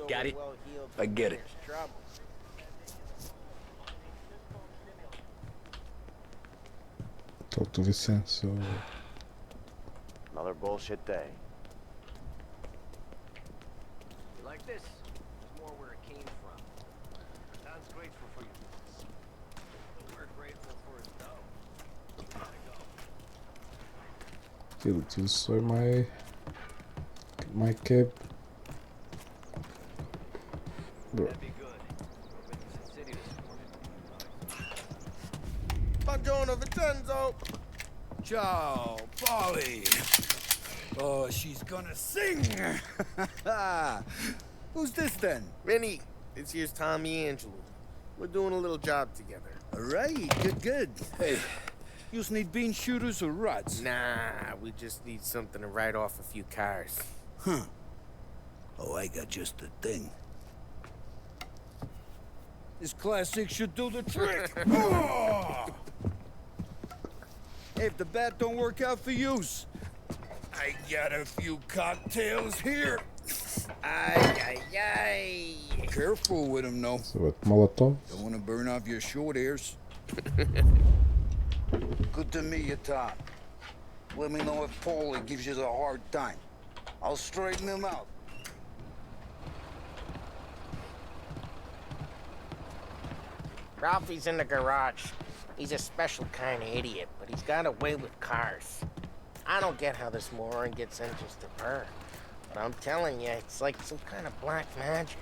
Got it? I get it. Talk to Vincenzo. Another bullshit day. You like this? It's more where it came from. Sounds grateful for you. We're grateful for his dough. Gotta go. Dude, destroy my cape. Bro. That'd be good. We're in the city this morning. Buongiorno, Vincenzo. Ciao, Polly. Oh, she's gonna sing. Who's this then? Vinny, this here's Tommy Angelo. We're doing a little job together. All right, good. Hey, you just need bean shooters or rods? Nah, we just need something to write off a few cars. Huh. Oh, I got just the thing. This classic should do the trick. Oh! Hey, if the bat don't work out for use, I got a few cocktails here. Ay. Careful with them, though. So what, Molotov? Don't want to burn off your short hairs. Good to meet you, Tom. Let me know if Paulie gives you a hard time. I'll straighten him out. Ralphie's in the garage. He's a special kind of idiot, but he's got a way with cars. I don't get how this moron gets engines to purr. But I'm telling you, it's like some kind of black magic.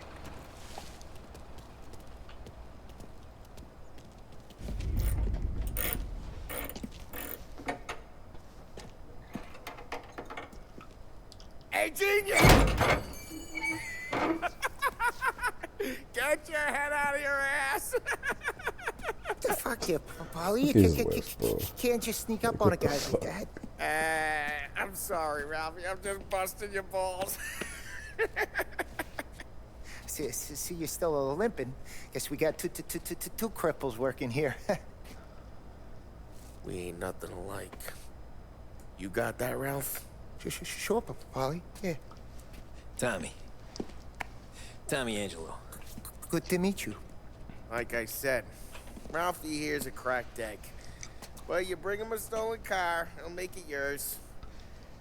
Hey, genius! Get your head out of your ass! The fuck you, Polly? You can't just sneak up on a guy like that. I'm sorry, Ralphie. I'm just busting your balls. See, you're still limping. Guess we got two cripples working here. We ain't nothing alike. You got that, Ralph? Sure, Polly. Yeah. Tommy Angelo. Good to meet you. Like I said, Ralphie here's a cracked egg. Well, you bring him a stolen car, he'll make it yours.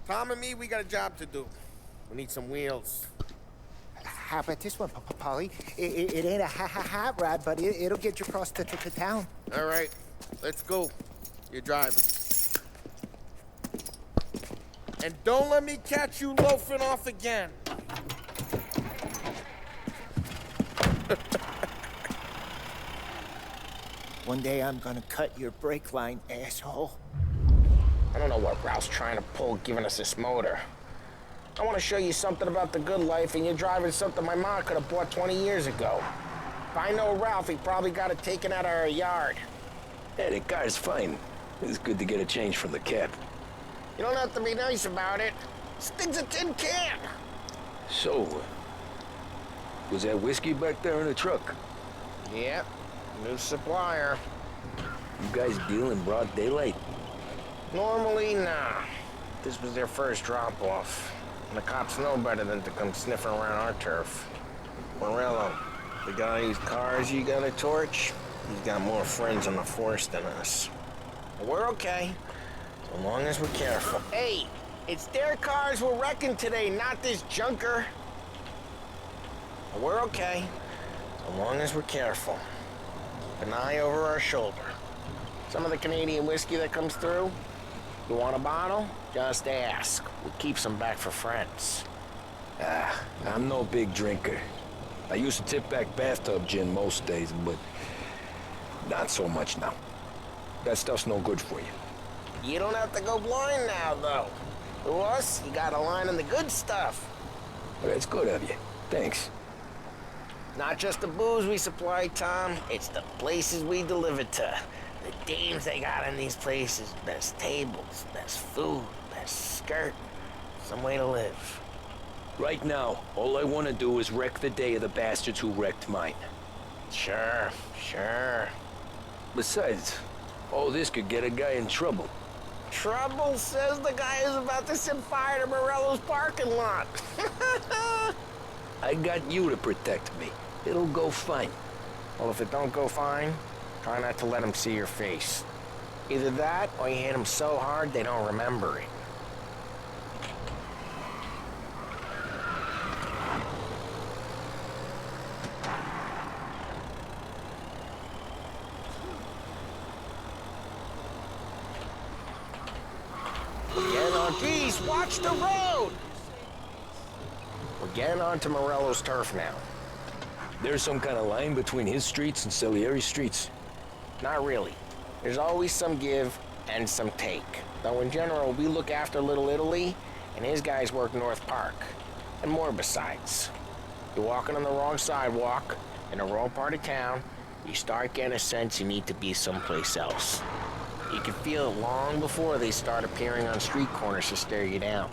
Tom and me, we got a job to do. We need some wheels. How about this one, Polly? It ain't a hot rod, but it'll get you across to town. All right, let's go. You're driving. And don't let me catch you loafing off again. One day I'm gonna cut your brake line, asshole. I don't know what Ralph's trying to pull giving us this motor. I want to show you something about the good life, and you're driving something my mom could have bought 20 years ago. If I know Ralph, he probably got it taken out of our yard. Hey, the car's fine. It's good to get a change from the cab. You don't have to be nice about it. This thing's a tin can. So, was that whiskey back there in the truck? Yep, new supplier. You guys deal in broad daylight? Normally, nah. This was their first drop-off. And the cops know better than to come sniffing around our turf. Morello, the guy whose cars you got a torch, he's got more friends on the force than us. But we're okay, so long as we're careful. Hey, it's their cars we're wrecking today, not this junker. But we're okay, so long as we're careful. Keep an eye over our shoulder. Some of the Canadian whiskey that comes through, you want a bottle? Just ask. We'll keep some back for friends. I'm no big drinker. I used to tip back bathtub gin most days, but not so much now. That stuff's no good for you. You don't have to go blind now, though. To us, you got a line on the good stuff. Well, that's good of you. Thanks. Not just the booze we supply, Tom. It's the places we deliver to. The dames they got in these places. Best tables, best food, best skirt. Some way to live. Right now, all I want to do is wreck the day of the bastards who wrecked mine. Sure. Besides, all this could get a guy in trouble. Trouble, says the guy who's about to set fire to Morello's parking lot. I got you to protect me. It'll go fine. Well, if it don't go fine, try not to let them see your face. Either that, or you hit them so hard they don't remember it. Geez, watch the road! We're getting onto Morello's turf now. There's some kind of line between his streets and Salieri's streets. Not really. There's always some give and some take. Though in general, we look after Little Italy, and his guys work North Park. And more besides. You're walking on the wrong sidewalk, in the wrong part of town, you start getting a sense you need to be someplace else. You can feel it long before they start appearing on street corners to stare you down.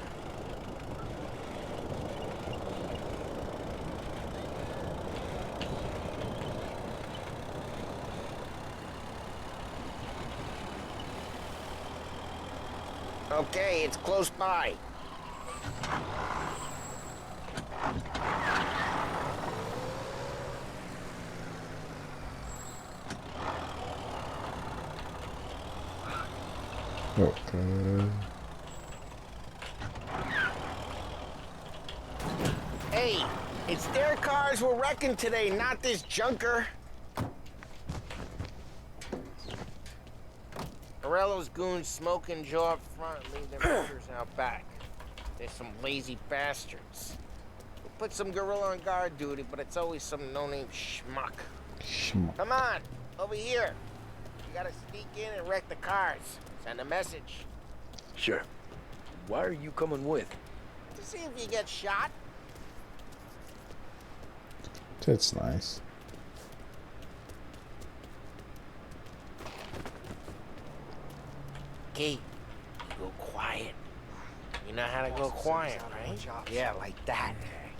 Okay, it's close by. Okay. Hey, it's their cars we're wrecking today, not this junker. Morello's goons smoke and jaw up front and leave their motors out back. They're some lazy bastards. We'll put some gorilla on guard duty, but it's always some no-name schmuck. Come on, over here. You gotta sneak in and wreck the cars. Send a message. Sure. Why are you coming with? To see if you get shot. That's nice. Key, go quiet. You know how to go quiet, right? Yeah, like that.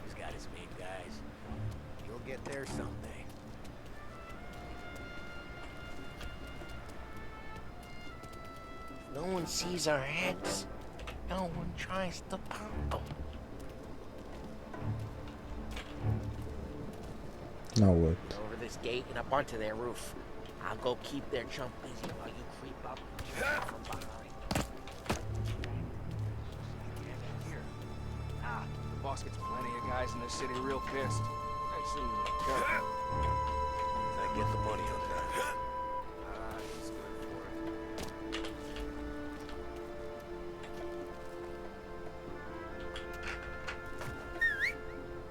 He's got his big guys. You'll get there someday. No one sees our heads. No one tries to pop them. Now what? Over this gate and up onto their roof. I'll go keep their chump busy while you creep up and shoot from behind. The boss gets plenty of guys in this city real pissed. Actually, I get the money on that. he's good for it.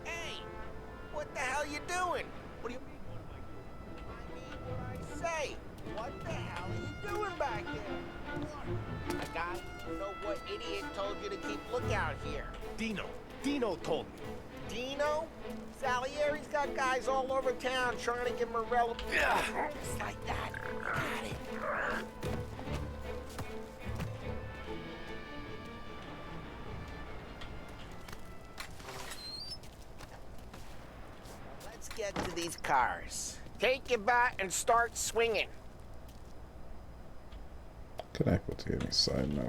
Hey! What the hell you doing? What do you mean, what am I mean what I say. What the hell are you doing back there? A guy, you know what idiot told you to keep lookout here? Dino told me. Dino? Salieri's got guys all over town trying to get Morello. Just like that. Got it. Let's get to these cars. Take your bat and start swinging. Can I go to any side now?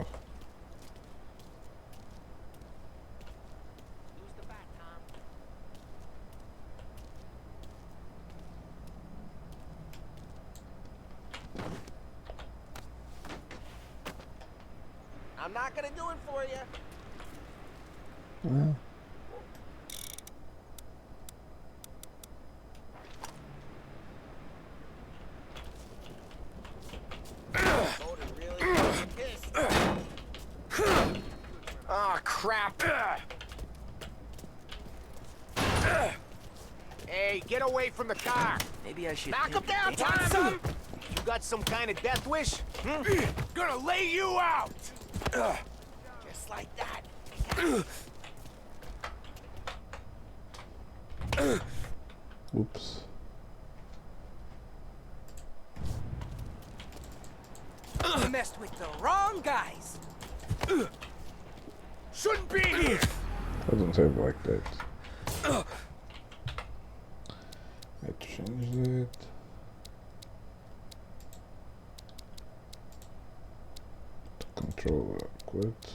Use the bat, Tom. I'm not gonna do it for you. Well, Oh, crap. Hey, get away from the car! Maybe I should... Knock him down, You want Tom! some? You got some kind of death wish? Gonna lay you out! Just like that. oops. You messed with the wrong guys! Shouldn't be here! Doesn't say it like that. I changed it. Controller quit.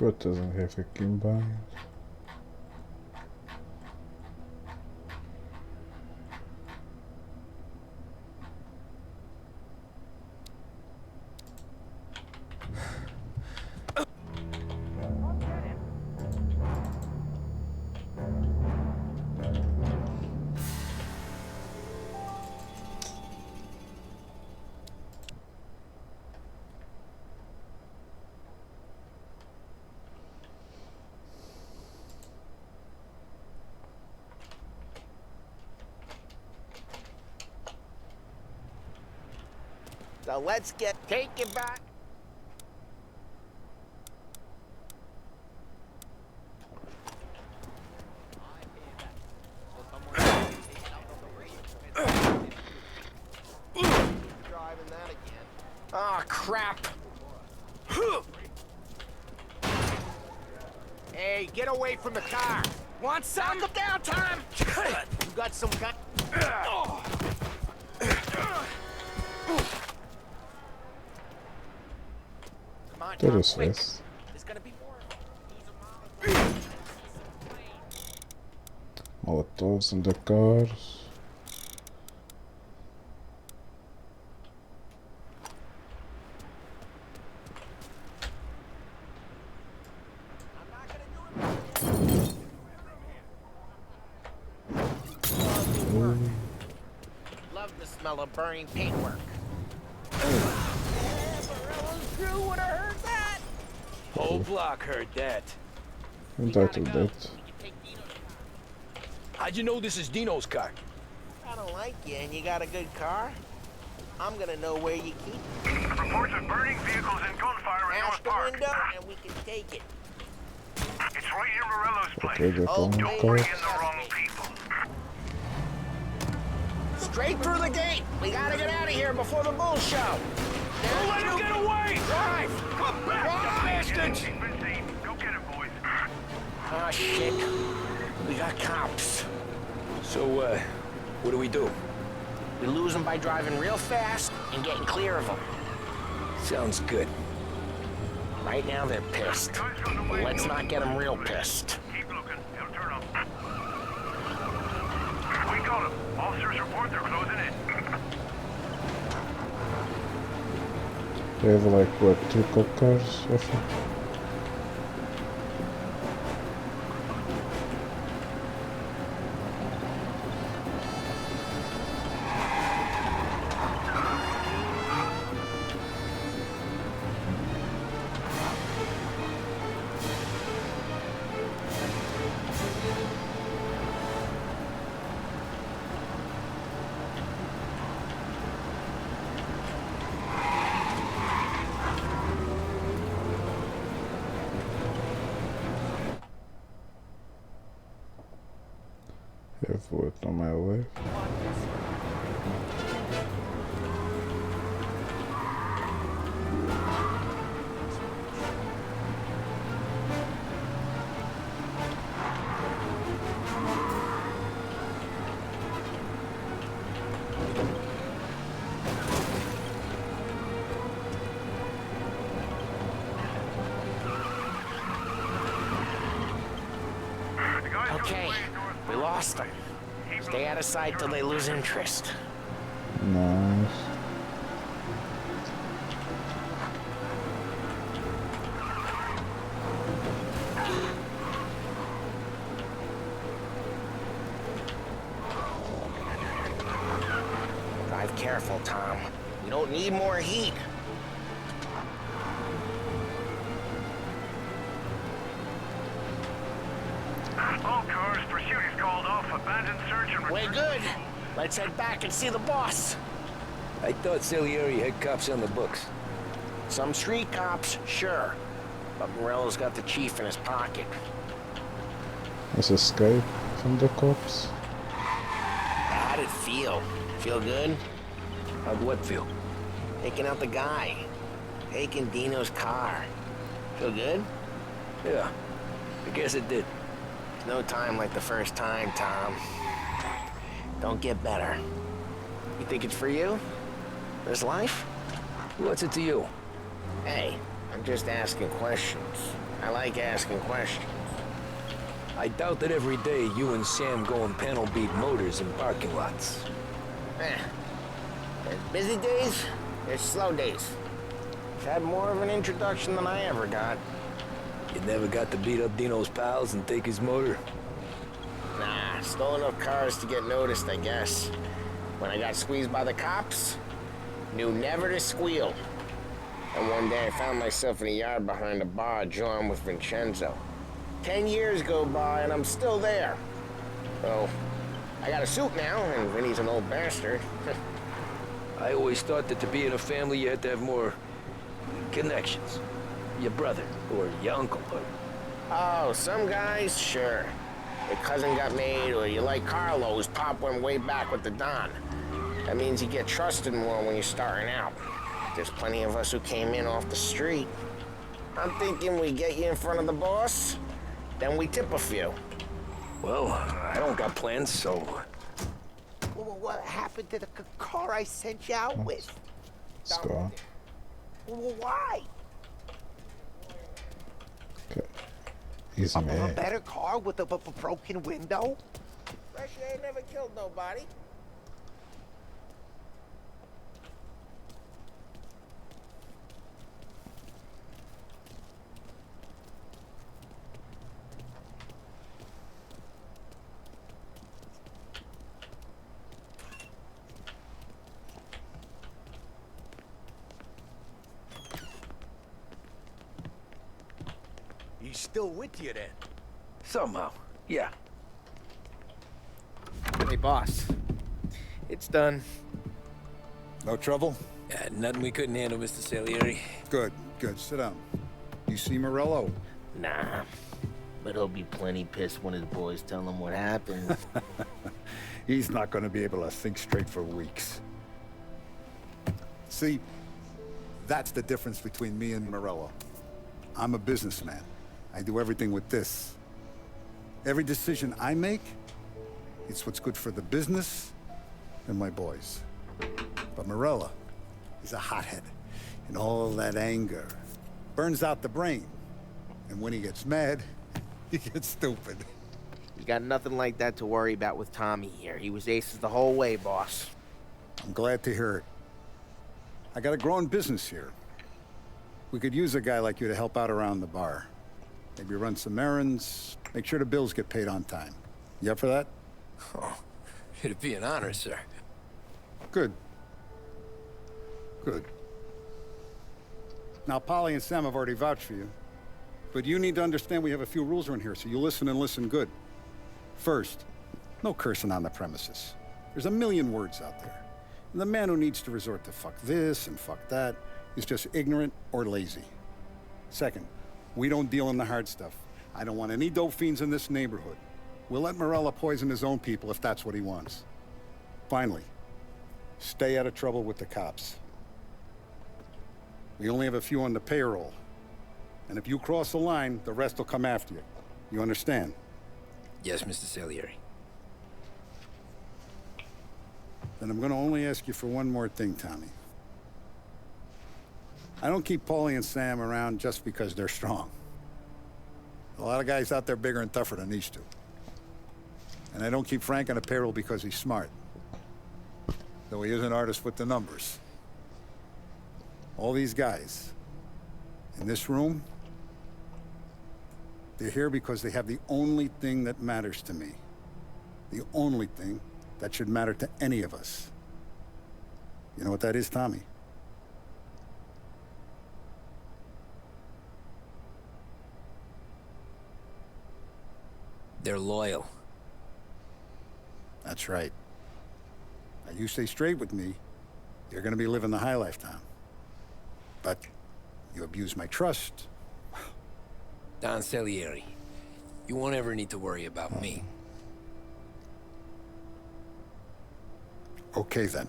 5000 här för Kimba. So let's take it back. Driving that again. Oh, crap. Hey, get away from the car. Want some? Knock him down, Tom. You got some kind... Come on, Det Tom, är quick. svess. There's gonna be more. Molotovs and the cars. Love the smell of burning paintwork. Whole block heard that. Entitled that. How'd you know this is Dino's car? I don't like you and you got a good car. I'm gonna know where you keep it. Reports of burning vehicles and gunfire in Smash North the Park. window and we can take it. It's right near Morello's place. Okay, they're Oh, on Don't bring cars. in the wrong people. Straight through the gate. We gotta get out of here before the bull show. Don't let him get away! Drive! Come back, bastards! He's been seen. Go get him, boys. Oh, shit. We got cops. So, what do we do? We lose them by driving real fast and getting clear of them. Sounds good. Right now, they're pissed. But let's not get them real pissed. Keep looking. He'll turn up. We got him. Officers report they're closing in. They have like what, 2 cop cars roughly? Have what on my left? The guys Okay, we lost them. Stay out of sight till they lose interest. Nice. Drive careful, Tom. We don't need more heat. All cars, pursuit is called off. Abandoned search and We're good. Let's head back and see the boss. I thought Salieri had cops on the books. Some street cops, sure. But Morello's got the chief in his pocket. Let's escape from the cops. How'd it feel? Feel good? How'd what feel? Taking out the guy. Taking Dino's car. Feel good? Yeah, I guess it did. No time like the first time, Tom. Don't get better. You think it's for you? This life? What's it to you? Hey, I'm just asking questions. I like asking questions. I doubt that every day you and Sam go and panel beat motors in parking lots. There's busy days, there's slow days. He's had more of an introduction than I ever got. You never got to beat up Dino's pals and take his motor? Nah, stole enough cars to get noticed, I guess. When I got squeezed by the cops, knew never to squeal. And one day I found myself in a yard behind a bar drawn with Vincenzo. 10 years go by and I'm still there. So, I got a suit now, and Vinny's an old bastard. I always thought that to be in a family you had to have more connections. Your brother, or your uncle, or... Oh, some guys, sure. Your cousin got made, or you like Carlo's, Pop went way back with the Don. That means you get trusted more when you're starting out. There's plenty of us who came in off the street. I'm thinking we get you in front of the boss, then we tip a few. Well, I don't got plans, so... What happened to the car I sent you out with? It's gone. Why? Okay. Easy, A man. better car with a broken window? Fresh ain't never killed nobody. He's still with you then? Somehow, yeah. Hey, boss. It's done. No trouble? Yeah, nothing we couldn't handle, Mr. Salieri. Good, good. Sit down. You see Morello? Nah. But he'll be plenty pissed when his boys tell him what happened. He's not going to be able to think straight for weeks. See, that's the difference between me and Morello. I'm a businessman. I do everything with this. Every decision I make, it's what's good for the business and my boys. But Morello is a hothead, and all that anger burns out the brain. And when he gets mad, he gets stupid. You got nothing like that to worry about with Tommy here. He was aces the whole way, boss. I'm glad to hear it. I got a growing business here. We could use a guy like you to help out around the bar. Maybe run some errands, make sure the bills get paid on time. You up for that? Oh, it'd be an honor, sir. Good. Good. Now, Polly and Sam have already vouched for you. But you need to understand we have a few rules around here, so you listen and listen good. First, no cursing on the premises. There's a million words out there. And the man who needs to resort to fuck this and fuck that is just ignorant or lazy. Second, we don't deal in the hard stuff. I don't want any dope fiends in this neighborhood. We'll let Morello poison his own people if that's what he wants. Finally, stay out of trouble with the cops. We only have a few on the payroll. And if you cross the line, the rest will come after you. You understand? Yes, Mr. Salieri. Then I'm gonna only ask you for one more thing, Tommy. I don't keep Paulie and Sam around just because they're strong. A lot of guys out there bigger and tougher than these two. And I don't keep Frank on a payroll because he's smart. Though he is an artist with the numbers. All these guys in this room, they're here because they have the only thing that matters to me. The only thing that should matter to any of us. You know what that is, Tommy? They're loyal. That's right. Now, you stay straight with me, you're gonna be living the high life, Tom. But you abuse my trust. Don Salieri, you won't ever need to worry about me. Okay, then.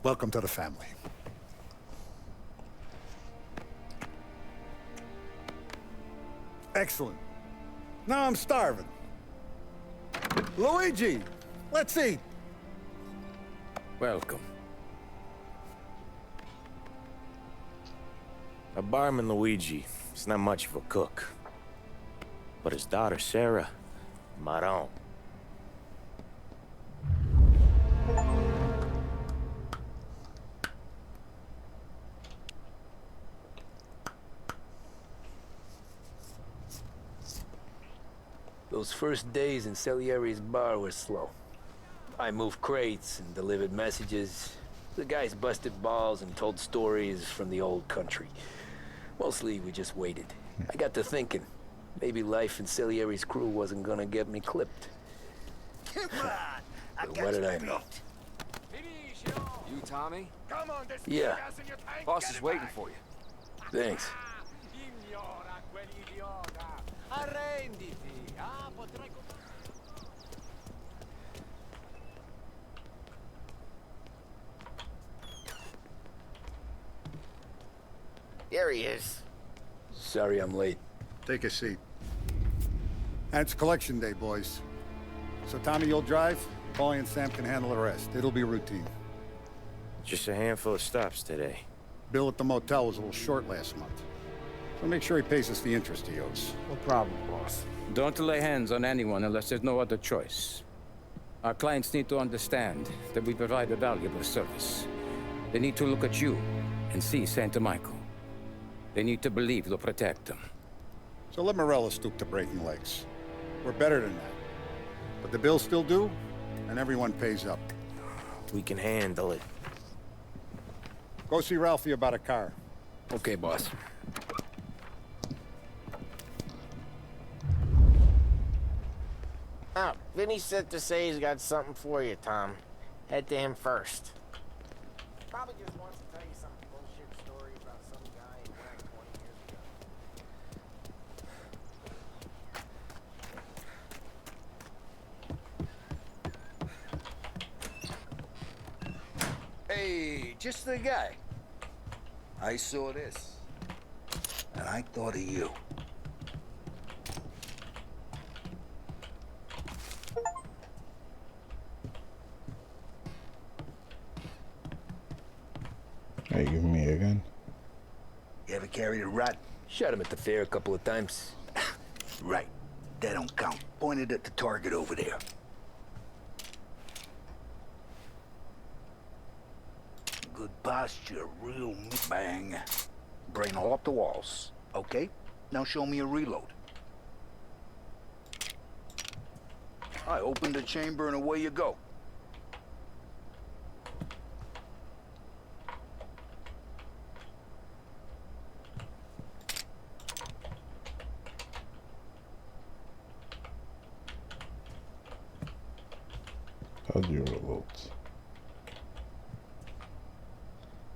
Welcome to the family. Excellent. Now I'm starving. Luigi, let's eat. Welcome. A barman, Luigi, is not much of a cook. But his daughter, Sarah, Maron. Those first days in Salieri's bar were slow. I moved crates and delivered messages. The guys busted balls and told stories from the old country. Mostly, we just waited. I got to thinking, maybe life in Salieri's crew wasn't gonna get me clipped. Come on, I But got what did you I know? beat. You, Tommy? Come on, there's Yeah. gas in your tank. Boss Get is it waiting back. for you. Thanks. Ignora quell'idiota. Arrenditi. Ah, potrai... There he is. Sorry I'm late. Take a seat. And it's collection day, boys. So Tommy, you'll drive. Paulie and Sam can handle the rest. It'll be routine. Just a handful of stops today. Bill at the motel was a little short last month. So make sure he pays us the interest he owes. No problem, boss. Don't lay hands on anyone unless there's no other choice. Our clients need to understand that we provide a valuable service. They need to look at you and see Santa Michael. They need to believe you'll protect them. So let Morella stoop to breaking legs. We're better than that. But the bill's still due, and everyone pays up. We can handle it. Go see Ralphie about a car. Okay, boss. Oh, Vinny said to say he's got something for you, Tom. Head to him first. Probably just wants to tell you some bullshit story about some guy he met 20 years ago. Hey, just the guy. I saw this, and I thought of you. Hey, give me a gun. You ever carried a rat? Shot him at the fair a couple of times. Right. That don't count. Pointed at the target over there. Good posture, real bang. Brain all up the walls. Okay? Now show me a reload. I opened the chamber and away you go. How do you reload?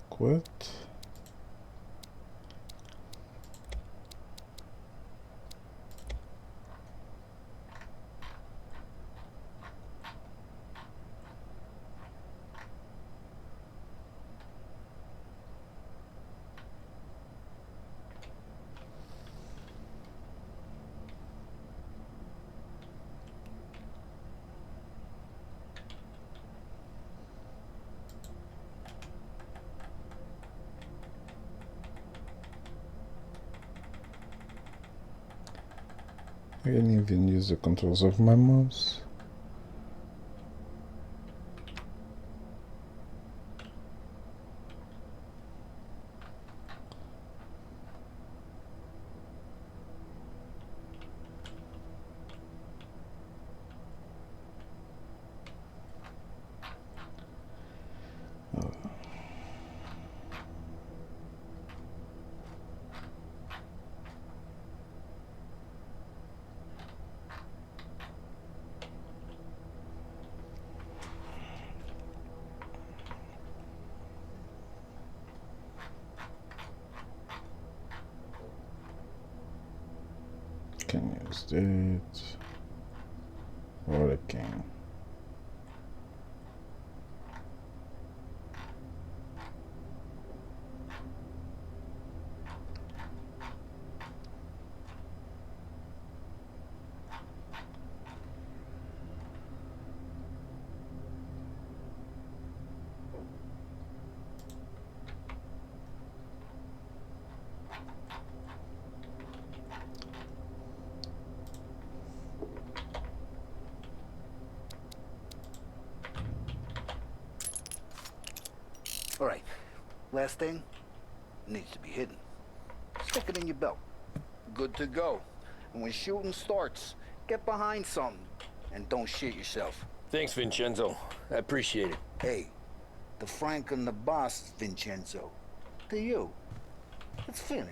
Quit. I can even use the controls of my mouse. Can use it, or I can. Last thing needs to be hidden. Stick it in your belt. Good to go. And when shooting starts, get behind something and don't shit yourself. Thanks, Vincenzo. I appreciate it. Hey, the Frank and the boss, Vincenzo. To you. It's Finny.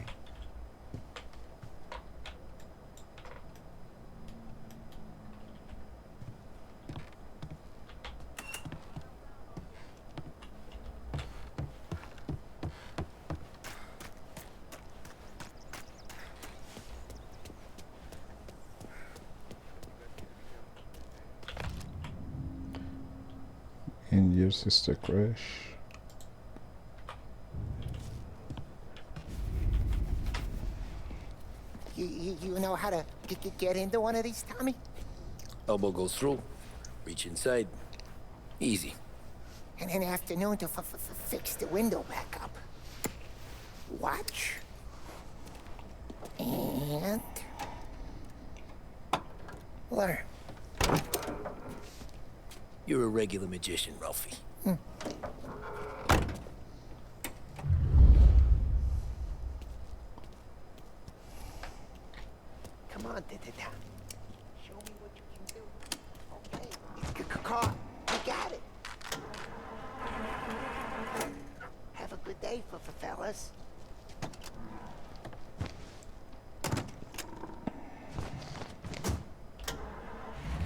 And your sister crash. You know how to get into one of these, Tommy? Elbow goes through. Reach inside. Easy. And an afternoon to fix the window back up. Watch. And... learn. You're a regular magician, Ralphie. Come on, Tom. Show me what you can do. Okay. It's car. You got it. Have a good day, fellas.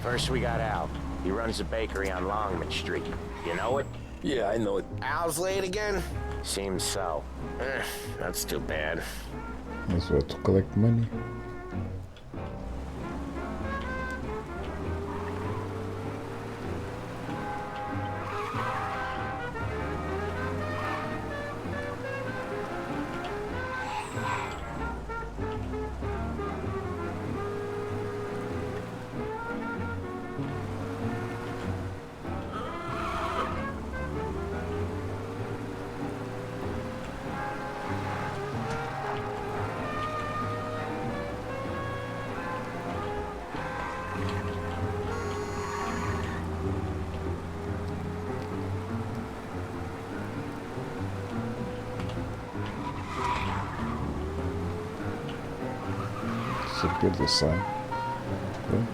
First we got Al. He runs a bakery on Longman Street. You know it? Yeah, I know it. Al's late again? Seems so. That's too bad. As well to collect money. It's a good design. Okay.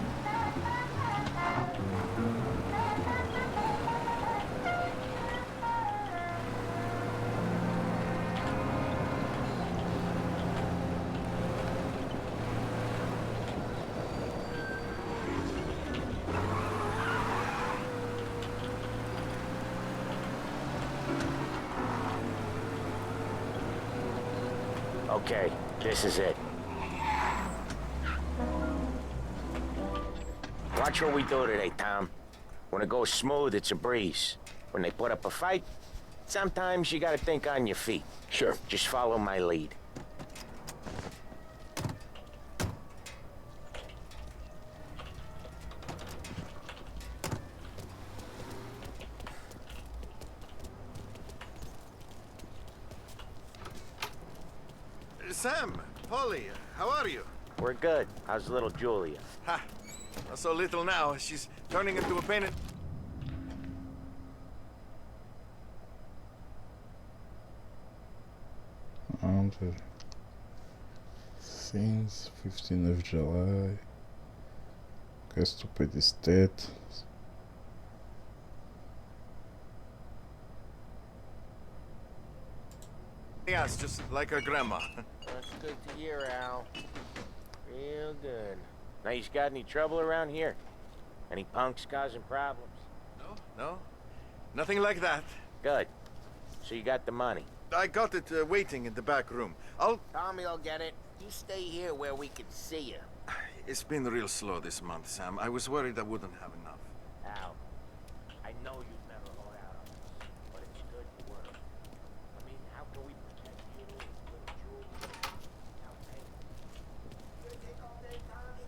Okay, this is it. Watch what we do today, Tom. When it goes smooth, it's a breeze. When they put up a fight, sometimes you gotta think on your feet. Sure. Just follow my lead. Sam, Polly, how are you? We're good. How's little Julia? Ha! Not so little now. She's turning into a painted... Since 15th of July. Guess to pay this debt. Yes, just like her grandma. That's good to hear, Al. Real good. Now, you got any trouble around here? Any punks causing problems? No. Nothing like that. Good. So you got the money? I got it waiting in the back room. Tommy'll get it. You stay here where we can see you. It's been real slow this month, Sam. I was worried I wouldn't have enough. Al, I know you've never hold out on us, but it's good work. I mean, how can we protect you and little Julie? How can you gonna take all day, Tommy?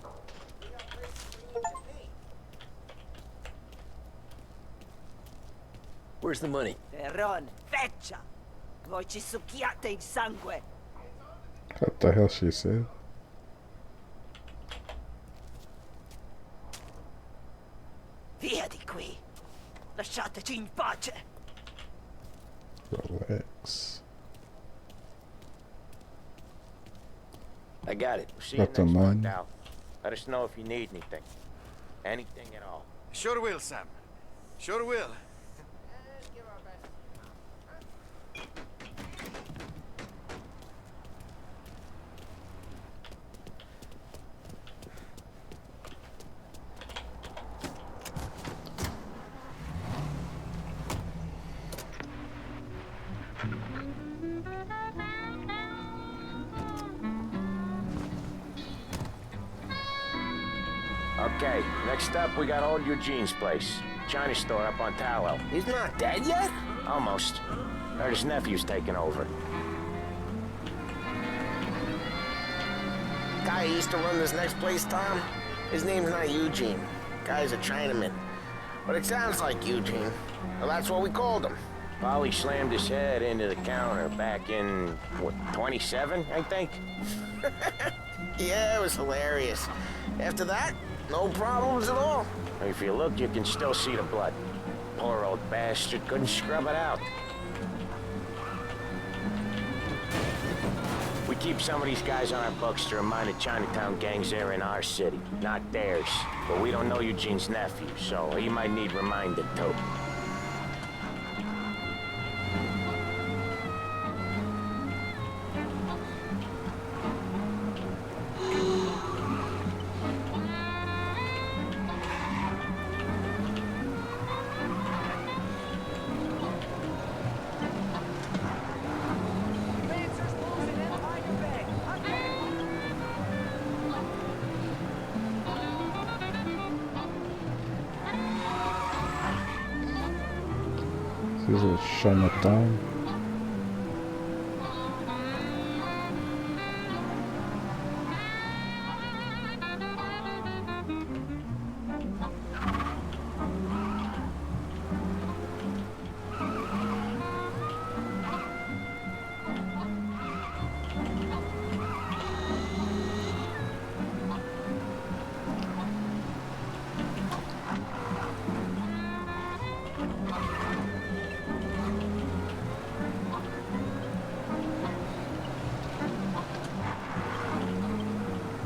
We got places we need to be. Where's the money? Ron, feccia! Voi ci succhiate il sangue! What the hell she said? Via di qui! Lasciateci in pace! Relax. got it. See you What next the month, man? Al. Let us know if you need anything. Anything at all. Sure will, Sam. Sure will. Okay, next up we got old Eugene's place. China store up on Tallow. He's not dead yet? Almost. Heard his nephew's taking over. Guy who used to run this next place, Tom? His name's not Eugene. Guy's a Chinaman. But it sounds like Eugene. Well, that's what we called him. Polly slammed his head into the counter back in, what, 27, I think? Yeah, it was hilarious. After that, no problems at all. If you look, you can still see the blood. Poor old bastard couldn't scrub it out. We keep some of these guys on our books to remind the Chinatown gangs they're in our city, not theirs. But we don't know Eugene's nephew, so he might need reminded too. This is Chinatown.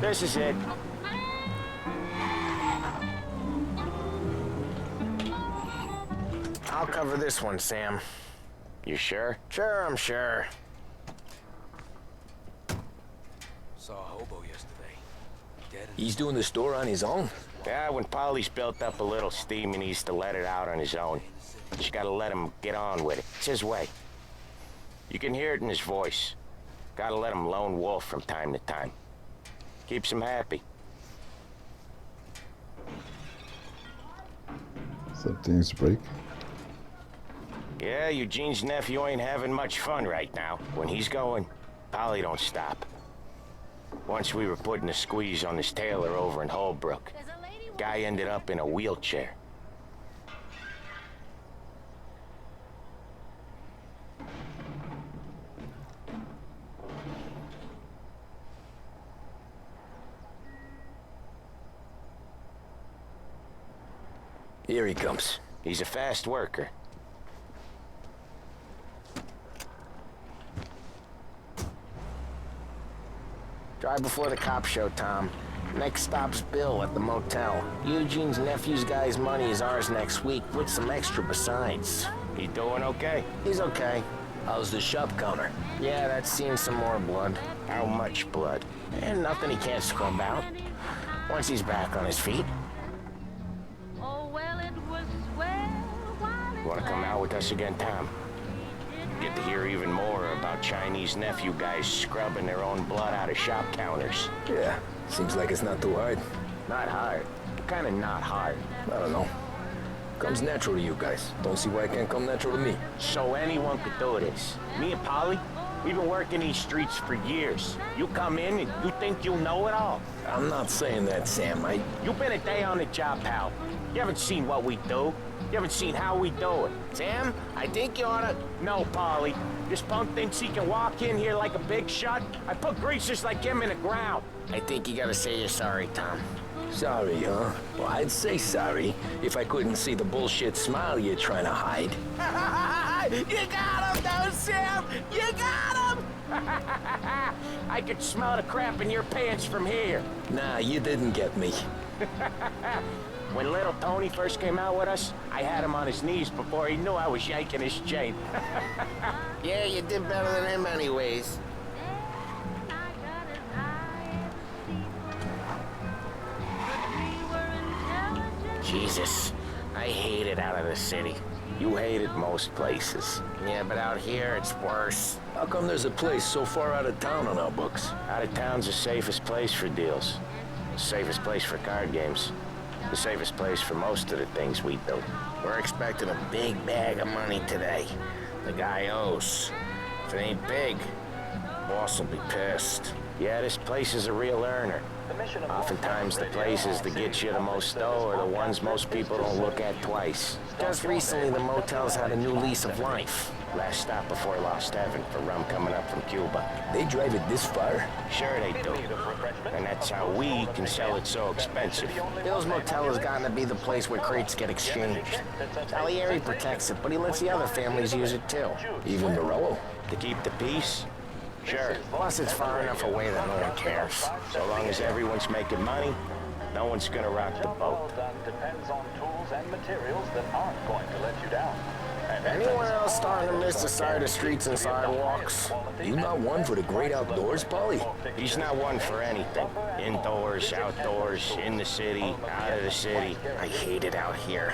This is it. I'll cover this one, Sam. You sure? Sure, I'm sure. Saw a hobo yesterday. Dead. He's doing the store on his own? Yeah, when Polly's built up a little steam, he needs to let it out on his own. Just gotta let him get on with it. It's his way. You can hear it in his voice. Gotta let him lone wolf from time to time. Keeps him happy. Something's breaking. Yeah, Eugene's nephew ain't having much fun right now. When he's going, Polly don't stop. Once we were putting a squeeze on this tailor over in Holbrook. Guy ended up in a wheelchair. Here he comes. He's a fast worker. Drive before the cops show, Tom. Next stop's Bill at the motel. Eugene's nephew's guy's money is ours next week, with some extra besides. He doing okay? He's okay. How's the shop counter? Yeah, that's seen some more blood. How much blood? And nothing he can't scrub out. Once he's back on his feet. Want to come out with us again, Tom? Get to hear even more about Chinese nephew guys scrubbing their own blood out of shop counters. Yeah, seems like it's not too hard. Not hard. Kind of not hard. I don't know. Comes natural to you guys. Don't see why it can't come natural to me. So anyone could do this. Me and Polly, we've been working these streets for years. You come in and you think you know it all. I'm not saying that, Sam. You've been a day on the job, pal. You haven't seen what we do. You haven't seen how we do it. Sam, I think you oughta... No, Polly. This punk thinks he can walk in here like a big shot. I put greasers like him in the ground. I think you gotta say you're sorry, Tom. Sorry, huh? Well, I'd say sorry if I couldn't see the bullshit smile you're trying to hide. You got him, though, Sam! You got him! I could smell the crap in your pants from here. Nah, you didn't get me. When little Tony first came out with us, I had him on his knees before he knew I was yanking his chain. Yeah, you did better than him anyways. Jesus, I hate it out of the city. You hate it most places. Yeah, but out here, it's worse. How come there's a place so far out of town on our books? Out of town's the safest place for deals. The safest place for card games. The safest place for most of the things we do. We're expecting a big bag of money today. The guy owes. If it ain't big, boss will be pissed. Yeah, this place is a real earner. Oftentimes the places that get you the most dough are the ones most people don't look at twice. Just recently, the motel's had a new lease of life. Last stop before Lost Heaven for rum coming up from Cuba. They drive it this far? Sure they do. And that's how we can sell it so expensive. Bill's Motel has gotten to be the place where crates get exchanged. Salieri protects it, but he lets the other families use it too. Even Morello? To keep the peace? Sure. Plus, it's far enough away that no one cares. So long as everyone's making money, no one's gonna rock the boat. Depends on tools and materials that aren't going to let you down. Anyone else starting to miss the side of streets and sidewalks? You not one for the great outdoors, Polly? He's not one for anything. Indoors, outdoors, in the city, out of the city. I hate it out here.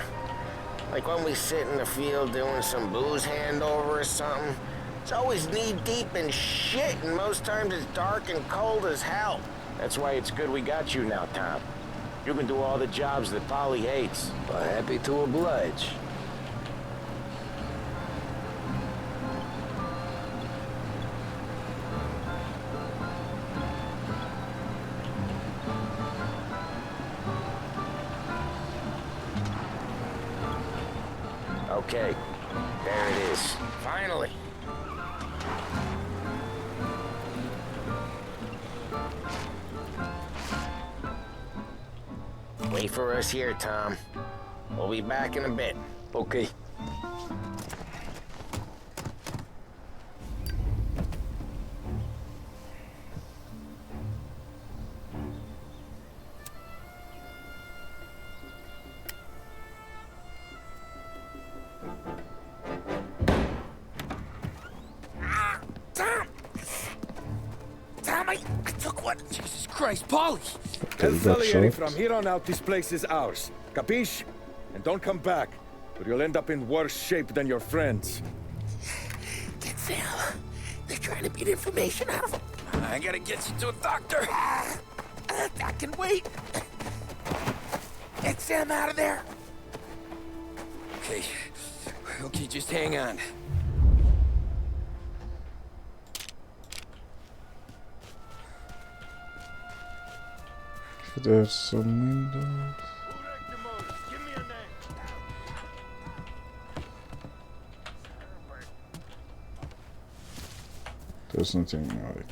Like when we sit in the field doing some booze handover or something. It's always knee-deep in shit, and most times it's dark and cold as hell. That's why it's good we got you now, Tom. You can do all the jobs that Polly hates. Happy to oblige. Okay, there it is. Finally. Wait for us here, Tom. We'll be back in a bit. Okay. I took one. Jesus Christ, Polly! Tell Salieri from here on out, this place is ours. Capiche? And don't come back, or you'll end up in worse shape than your friends. Get Sam. They're trying to beat information out of him. I gotta get you to a doctor. I can wait. Get Sam out of there. Okay. Okay, just hang on. There's some windows. There's nothing like